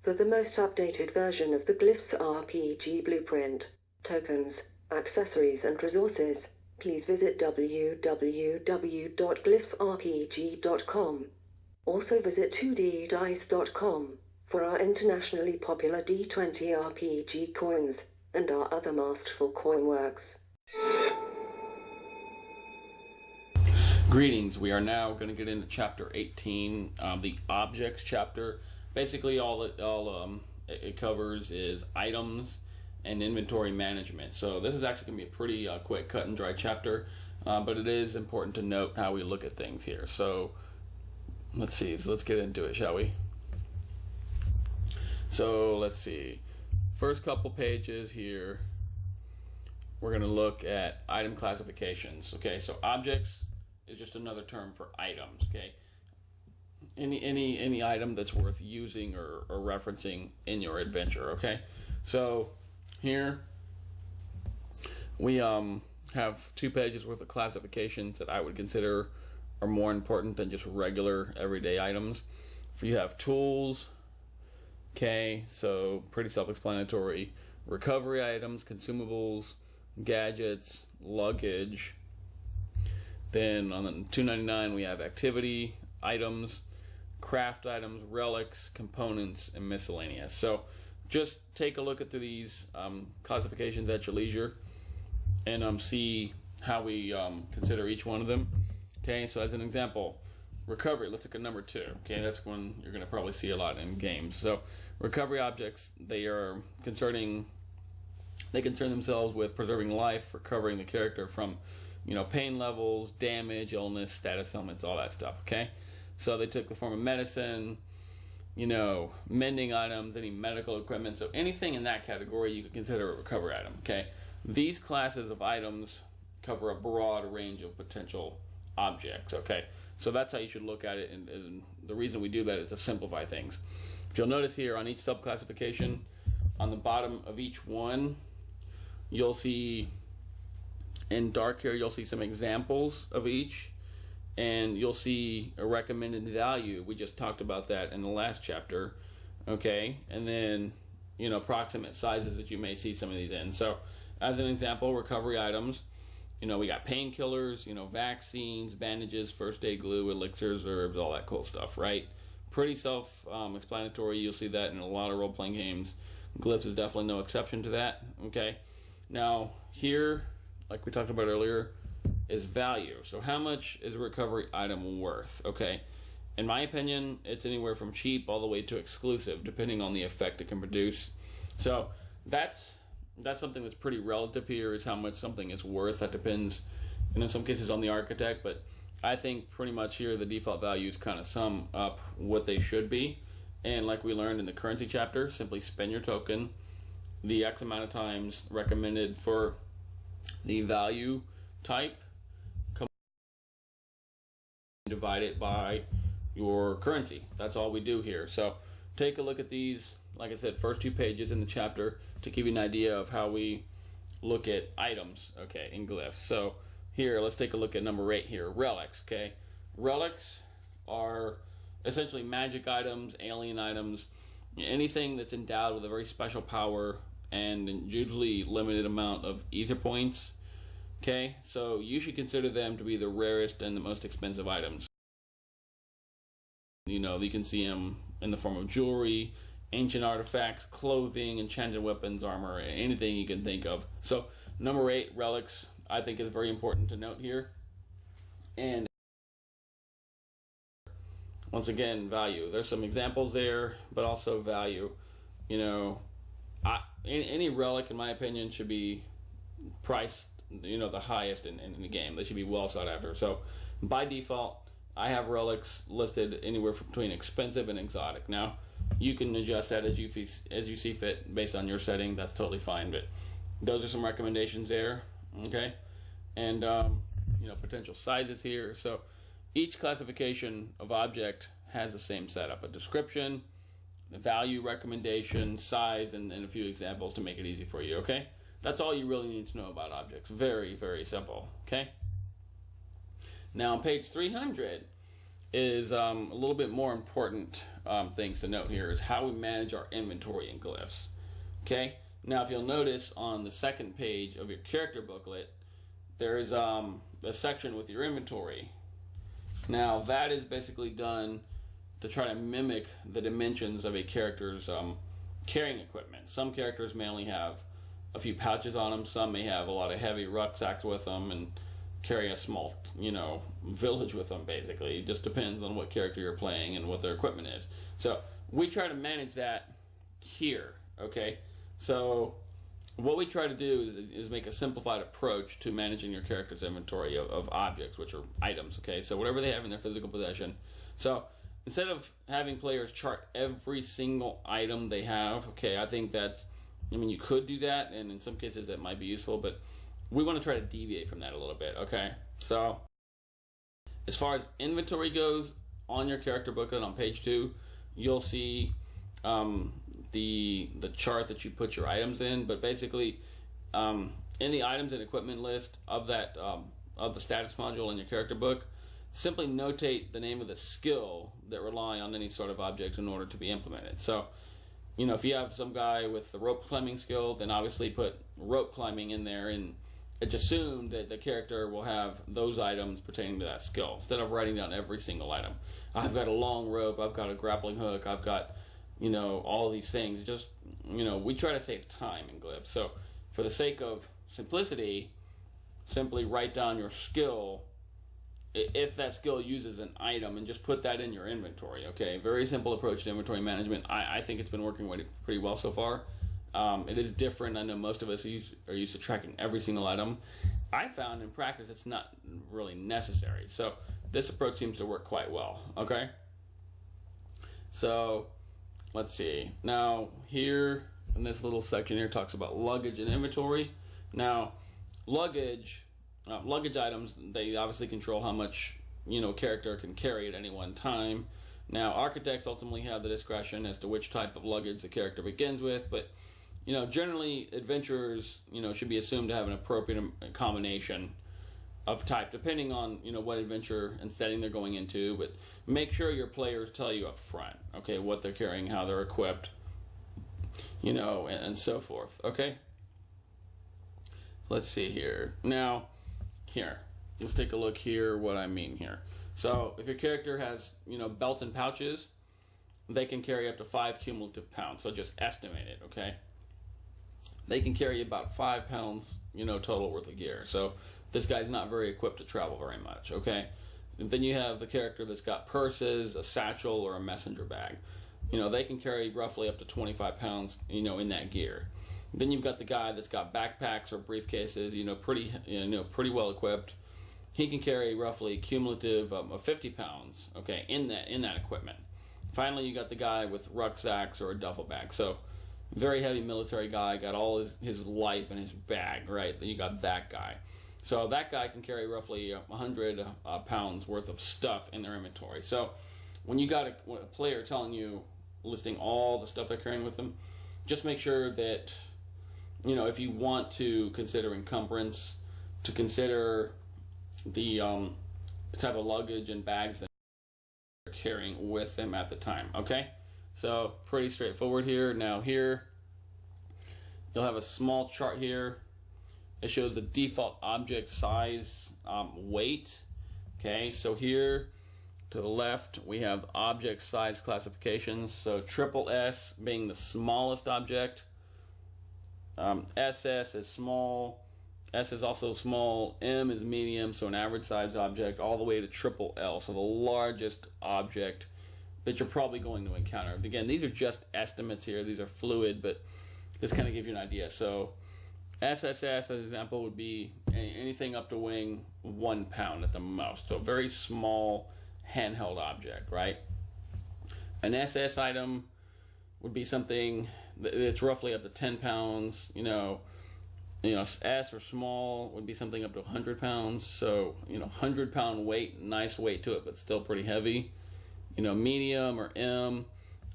For the most updated version of the Glyphs RPG blueprint, tokens, accessories and resources, please visit www.glyphsrpg.com. Also visit 2ddice.com for our internationally popular D20 RPG coins and our other masterful coin works. Greetings. We are now going to get into chapter 18, the objects chapter. Basically, all it covers is items and inventory management. So this is actually going to be a pretty quick, cut and dry chapter, but it is important to note how we look at things here. So let's see. So let's get into it, shall we? So let's see. First couple pages here, we're going to look at item classifications. Okay, so objects is just another term for items. Okay, any item that's worth using or referencing in your adventure. Okay, so here we have 2 pages worth of classifications that I would consider are more important than just regular everyday items. If you have tools, okay, so pretty self-explanatory. Recovery items, consumables, gadgets, luggage. Then on the $2.99 we have activity items, craft items, relics, components, and miscellaneous. So just take a look at these classifications at your leisure and see how we consider each one of them. Okay, so as an example, recovery, let's look at number 2. Okay, that's one you're going to probably see a lot in games. So recovery objects, they concern themselves with preserving life, recovering the character from pain levels, damage, illness, status elements, all that stuff. Okay, so they took the form of medicine, mending items, any medical equipment. So anything in that category you could consider a recovery item. Okay, these classes of items cover a broad range of potential objects. Okay, so that's how you should look at it, and the reason we do that is to simplify things. If you'll notice here on each subclassification, on the bottom of each one, you'll see in dark here, you'll see some examples of each, and you'll see a recommended value. We just talked about that in the last chapter. Okay, and then approximate sizes that you may see some of these in. So as an example, recovery items, we got painkillers, vaccines, bandages, first aid glue, elixirs, herbs, all that cool stuff, right? Pretty self-explanatory. You'll see that in a lot of role-playing games. Glyphs is definitely no exception to that. Okay, now here, like we talked about earlier, is value. So how much is a recovery item worth? Okay, in my opinion, it's anywhere from cheap all the way to exclusive, depending on the effect it can produce. So that's something that's pretty relative here, is how much something is worth. That depends, in some cases, on the architect, but I think pretty much here the default values kind of sum up what they should be. And like we learned in the currency chapter, simply spend your token the X amount of times recommended for the value type, divide it by your currency. That's all we do here. So take a look at these, like I said, first 2 pages in the chapter to give you an idea of how we look at items, okay, in Glyphs. So here, let's take a look at number 8 here, relics. Okay, relics are essentially magic items, alien items, anything that's endowed with a very special power and usually limited amount of ether points. Okay, so you should consider them to be the rarest and the most expensive items. You can see them in the form of jewelry, ancient artifacts, clothing, enchanted weapons, armor, anything you can think of. So number 8, relics, I think is very important to note here. And once again, value. There's some examples there, but also value. Any relic, in my opinion, should be priced, the highest in the game. They should be well sought after. So by default, I have relics listed anywhere between expensive and exotic. Now, you can adjust that as you see fit based on your setting. That's totally fine. But those are some recommendations there. Okay, and potential sizes here. So each classification of object has the same setup: a description, the value recommendation, size, and a few examples to make it easy for you. Okay, that's all you really need to know about objects. Very, very simple. Okay. Now on page 300, is a little bit more important things to note here is how we manage our inventory in Glyphs. Okay, now if you'll notice on the second page of your character booklet, there is a section with your inventory. Now that is basically done to try to mimic the dimensions of a character's carrying equipment. Some characters may only have a few pouches on them. Some may have a lot of heavy rucksacks with them and carry a small, village with them, basically. It just depends on what character you're playing and what their equipment is. So we try to manage that here, okay? So what we try to do is make a simplified approach to managing your character's inventory of objects, which are items, okay? So whatever they have in their physical possession. So instead of having players chart every single item they have, okay, I think that, you could do that, and in some cases that might be useful, but we want to try to deviate from that a little bit, okay? So as far as inventory goes, on your character booklet on page 2, you'll see the chart that you put your items in, but basically in the items and equipment list of that of the status module in your character book, simply notate the name of the skill that rely on any sort of object in order to be implemented. So if you have some guy with the rope climbing skill, then obviously put rope climbing in there, and it's assumed that the character will have those items pertaining to that skill, instead of writing down every single item. I've got a long rope, I've got a grappling hook, I've got, all these things. Just, we try to save time in Glyphs. So for the sake of simplicity, simply write down your skill if that skill uses an item, and just put that in your inventory, okay? Very simple approach to inventory management. I think it's been working pretty well so far. It is different. I know most of us are used to tracking every single item. I found in practice it's not really necessary. So this approach seems to work quite well, okay? So let's see. Now here in this little section here talks about luggage and inventory. Now luggage items, they obviously control how much a character can carry at any one time. Now architects ultimately have the discretion as to which type of luggage the character begins with, but generally adventurers should be assumed to have an appropriate combination of type depending on what adventure and setting they're going into. But make sure your players tell you up front, okay, what they're carrying, how they're equipped, and so forth, okay? Let's see here. Now here, let's take a look here what I mean here. So if your character has belts and pouches, they can carry up to 5 cumulative pounds. So just estimate it, okay? They can carry about 5 pounds total worth of gear. So this guy's not very equipped to travel very much, okay? And then you have the character that's got purses, a satchel, or a messenger bag. They can carry roughly up to 25 pounds in that gear. Then you've got the guy that's got backpacks or briefcases, pretty well equipped. He can carry roughly cumulative of 50 pounds, okay, in that equipment. Finally, you got the guy with rucksacks or a duffel bag. So very heavy military guy, got all his life in his bag, right? Then you got that guy. So that guy can carry roughly 100 pounds worth of stuff in their inventory. So when you got a player telling you, listing all the stuff they're carrying with them, just make sure that if you want to consider encumbrance, to consider the type of luggage and bags that they're carrying with them at the time, okay? So pretty straightforward here. Now here, you'll have a small chart here. It shows the default object size, weight, okay? So here to the left, we have object size classifications. So triple S being the smallest object. SS is small, S is also small, M is medium, so an average size object, all the way to triple L, so the largest object that you're probably going to encounter. Again, these are just estimates here, these are fluid, but this kind of gives you an idea. So SSS, as an example, would be anything up to weighing 1 pound at the most, so a very small handheld object, right? An SS item would be something that's roughly up to 10 pounds, S or small would be something up to 100 pounds. So, 100-pound weight, nice weight to it, but still pretty heavy. Medium or M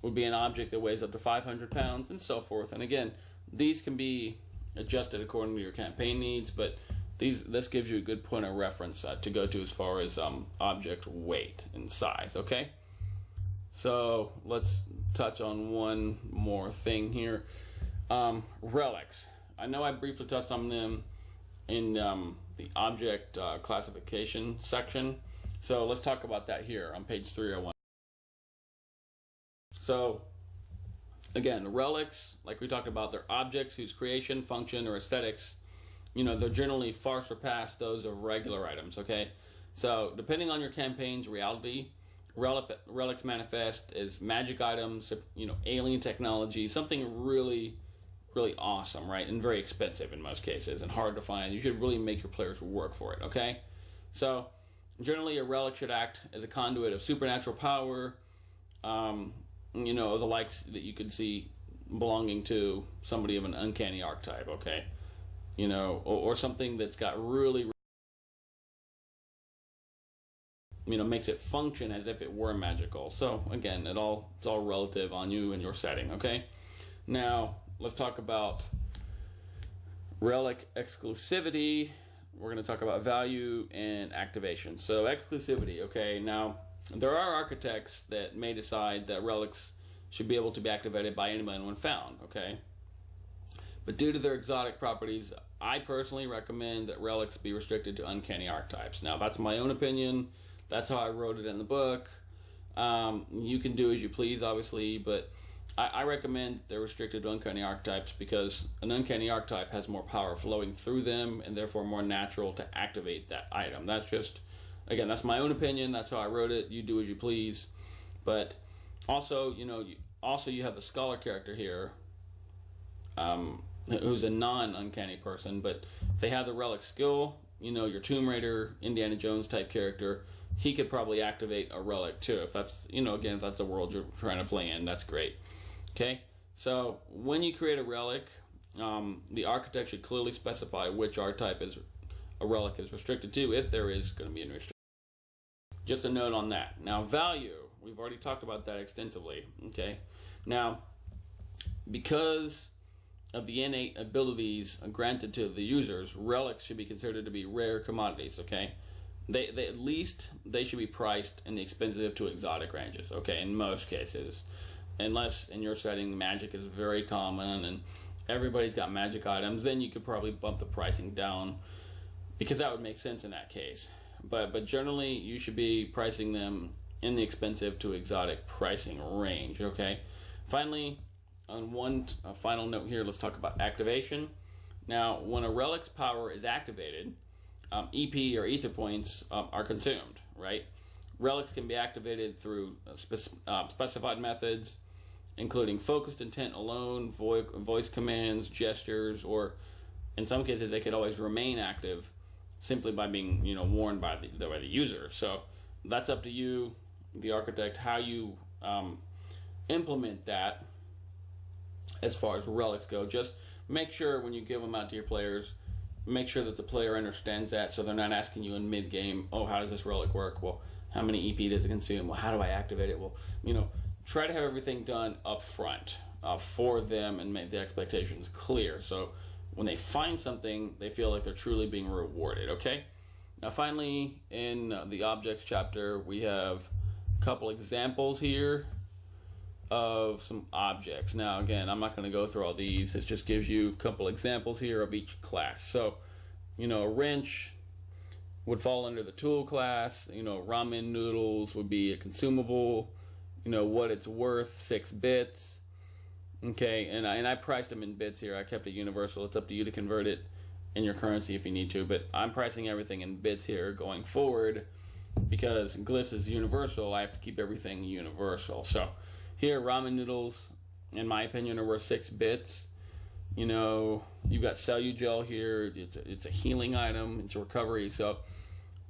would be an object that weighs up to 500 pounds and so forth. And again, these can be adjusted according to your campaign needs, but this gives you a good point of reference to go to as far as object weight and size. Okay, so let's touch on one more thing here. Relics. I know I briefly touched on them in the object classification section, so let's talk about that here on page 301. So again, relics, like we talked about, they're objects whose creation, function, or aesthetics, they're generally far surpass those of regular items. Okay, so depending on your campaign's reality, relics manifest as magic items, alien technology, something really awesome, right? And very expensive in most cases and hard to find. You should really make your players work for it. Okay, so generally a relic should act as a conduit of supernatural power, the likes that you could see belonging to somebody of an uncanny archetype. Okay, or something that's got really makes it function as if it were magical. So again, it's all relative on you and your setting. Okay, now let's talk about relic exclusivity. We're going to talk about value and activation. So exclusivity, okay, now there are architects that may decide that relics should be able to be activated by anyone when found, okay? But due to their exotic properties, I personally recommend that relics be restricted to uncanny archetypes. Now, that's my own opinion. That's how I wrote it in the book. You can do as you please, obviously, but I recommend they're restricted to uncanny archetypes because an uncanny archetype has more power flowing through them and therefore more natural to activate that item. That's just, again, that's my own opinion. That's how I wrote it. You do as you please. But also, you have the scholar character here, who's a non-uncanny person, but if they have the relic skill, your Tomb Raider, Indiana Jones type character, he could probably activate a relic too. If that's, again, if that's the world you're trying to play in, that's great. Okay, so when you create a relic, the architect should clearly specify which archetype a relic is restricted to, if there is going to be a restriction. Just a note on that. Now, value. We've already talked about that extensively. Okay, now, because of the innate abilities granted to the users, relics should be considered to be rare commodities. Okay, they at least they should be priced in the expensive to exotic ranges. Okay, in most cases. Unless in your setting magic is very common and everybody's got magic items, then you could probably bump the pricing down because that would make sense in that case. But generally you should be pricing them in the expensive to exotic pricing range. Okay. Finally, on one final note here, let's talk about activation. Now, when a relic's power is activated, EP or ether points are consumed. Right. Relics can be activated through specified methods, including focused intent alone, voice commands, gestures, or in some cases they could always remain active simply by being warned by the user. So that's up to you, the architect, how you implement that as far as relics go. Just make sure when you give them out to your players, make sure that the player understands that, so they're not asking you in mid-game, oh, how does this relic work? Well, how many EP does it consume? Well, how do I activate it? Well, try to have everything done up front for them and make the expectations clear. So when they find something, they feel like they're truly being rewarded, okay? Now, finally, in the objects chapter, we have a couple examples here of some objects. Now, again, I'm not going to go through all these. It just gives you a couple examples here of each class. So, a wrench would fall under the tool class. Ramen noodles would be a consumable. What it's worth, 6 bits. Okay, and I priced them in bits here. I kept it universal. It's up to you to convert it in your currency if you need to, but I'm pricing everything in bits here going forward because Glyphs is universal. I have to keep everything universal. So here, ramen noodles, in my opinion, are worth 6 bits. You've got Cellugel here. It's a healing item. It's a recovery. So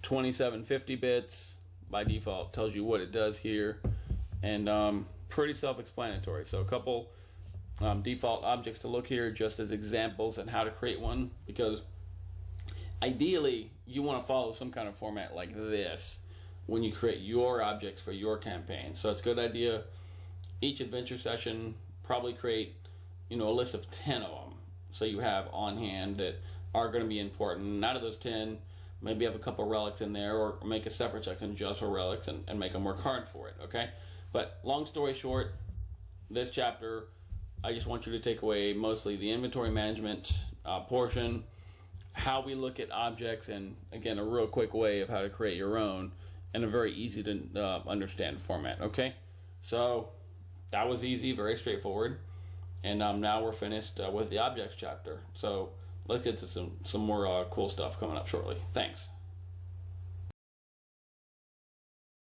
2750 bits by default tells you what it does here, and pretty self-explanatory. So a couple default objects to look here just as examples on how to create one, because ideally you want to follow some kind of format like this when you create your objects for your campaign. So it's a good idea each adventure session probably create a list of 10 of them, so you have on hand that are going to be important. And out of those 10, maybe have a couple relics in there, or make a separate section just for relics and make them work hard for it, okay? But long story short, this chapter, I just want you to take away mostly the inventory management portion, how we look at objects, and again, a real quick way of how to create your own in a very easy to understand format, okay? So that was easy, very straightforward. And now we're finished with the objects chapter. So let's get to some more cool stuff coming up shortly. Thanks.